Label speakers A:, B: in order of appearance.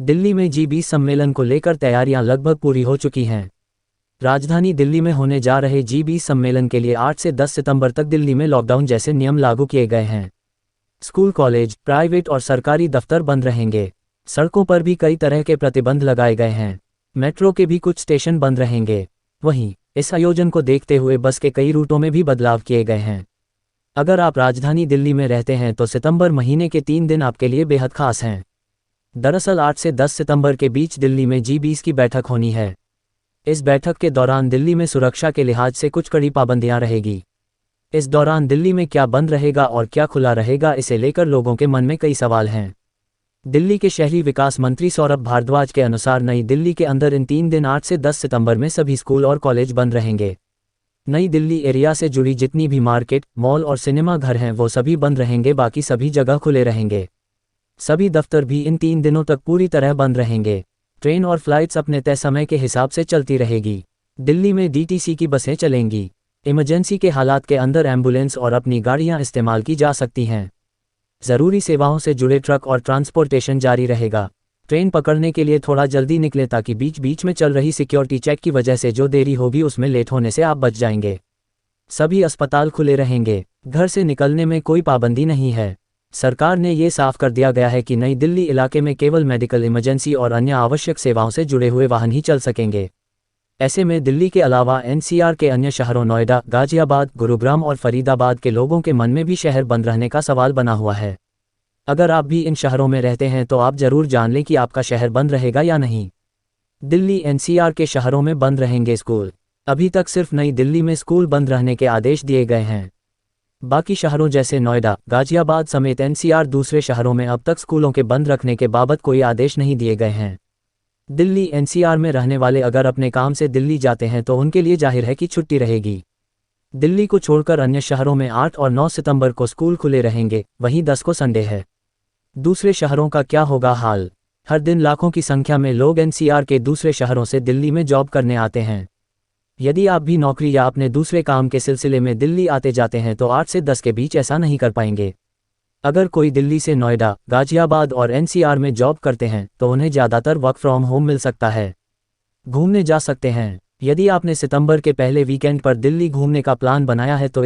A: दिल्ली में जी20 सम्मेलन को लेकर तैयारियां लगभग पूरी हो चुकी हैं। राजधानी दिल्ली में होने जा रहे जी20 सम्मेलन के लिए 8 से 10 सितंबर तक दिल्ली में लॉकडाउन जैसे नियम लागू किए गए हैं। स्कूल, कॉलेज, प्राइवेट और सरकारी दफ्तर बंद रहेंगे। सड़कों पर भी कई तरह के प्रतिबंध लगाए गए हैं। मेट्रो के भी कुछ स्टेशन बंद रहेंगे। वहीं इस आयोजन को देखते हुए बस के कई रूटों में भी बदलाव किए गए हैं। अगर आप राजधानी दिल्ली में रहते हैं तो सितंबर महीने के 3 दिन आपके लिए बेहद खास हैं। दरअसल 8 से 10 सितंबर के बीच दिल्ली में जी20 की बैठक होनी है। इस बैठक के दौरान दिल्ली में सुरक्षा के लिहाज से कुछ कड़ी पाबंदियां रहेगी। इस दौरान दिल्ली में क्या बंद रहेगा और क्या खुला रहेगा, इसे लेकर लोगों के मन में कई सवाल हैं। दिल्ली के शहरी विकास मंत्री सौरभ भारद्वाज के अनुसार नई दिल्ली के अंदर इन 3 दिन 8 से 10 सितंबर में सभी स्कूल और कॉलेज बंद रहेंगे। नई दिल्ली एरिया से जुड़ी जितनी भी मार्केट, मॉल और सिनेमा घर हैं वो सभी बंद रहेंगे, बाकी सभी जगह खुले रहेंगे। सभी दफ्तर भी इन 3 दिनों तक पूरी तरह बंद रहेंगे। ट्रेन और फ्लाइट्स अपने तय समय के हिसाब से चलती रहेगी। दिल्ली में डीटीसी की बसें चलेंगी। इमरजेंसी के हालात के अंदर एम्बुलेंस और अपनी गाड़ियां इस्तेमाल की जा सकती हैं। ज़रूरी सेवाओं से जुड़े ट्रक और ट्रांसपोर्टेशन जारी रहेगा। ट्रेन पकड़ने के लिए थोड़ा जल्दी निकलें ताकि बीच बीच में चल रही सिक्योरिटी चेक की वजह से जो देरी होगी उसमें लेट होने से आप बच जाएंगे। सभी अस्पताल खुले रहेंगे। घर से निकलने में कोई पाबंदी नहीं है। सरकार ने ये साफ कर दिया गया है कि नई दिल्ली इलाके में केवल मेडिकल इमरजेंसी और अन्य आवश्यक सेवाओं से जुड़े हुए वाहन ही चल सकेंगे। ऐसे में दिल्ली के अलावा एनसीआर के अन्य शहरों नोएडा, गाजियाबाद, गुरुग्राम और फरीदाबाद के लोगों के मन में भी शहर बंद रहने का सवाल बना हुआ है। अगर आप भी इन शहरों में रहते हैं तो आप जरूर जान लें कि आपका शहर बंद रहेगा या नहीं। दिल्ली एनसीआर के शहरों में बंद रहेंगे स्कूल। अभी तक सिर्फ नई दिल्ली में स्कूल बंद रहने के आदेश दिए गए हैं। बाकी शहरों जैसे नोएडा, गाजियाबाद समेत एनसीआर दूसरे शहरों में अब तक स्कूलों के बंद रखने के बाबत कोई आदेश नहीं दिए गए हैं। दिल्ली एनसीआर में रहने वाले अगर अपने काम से दिल्ली जाते हैं तो उनके लिए जाहिर है कि छुट्टी रहेगी। दिल्ली को छोड़कर अन्य शहरों में 8 और 9 सितंबर को स्कूल खुले रहेंगे, वहीं 10 को संडे है। दूसरे शहरों का क्या होगा हाल? हर दिन लाखों की संख्या में लोग एनसीआर के दूसरे शहरों से दिल्ली में जॉब करने आते हैं। यदि आप भी नौकरी या अपने दूसरे काम के सिलसिले में दिल्ली आते जाते हैं तो 8 से 10 के बीच ऐसा नहीं कर पाएंगे। अगर कोई दिल्ली से नोएडा, गाजियाबाद और एनसीआर में जॉब करते हैं तो उन्हें ज़्यादातर वर्क फ्रॉम होम मिल सकता है। घूमने जा सकते हैं। यदि आपने सितंबर के पहले वीकेंड पर दिल्ली घूमने का प्लान बनाया है तो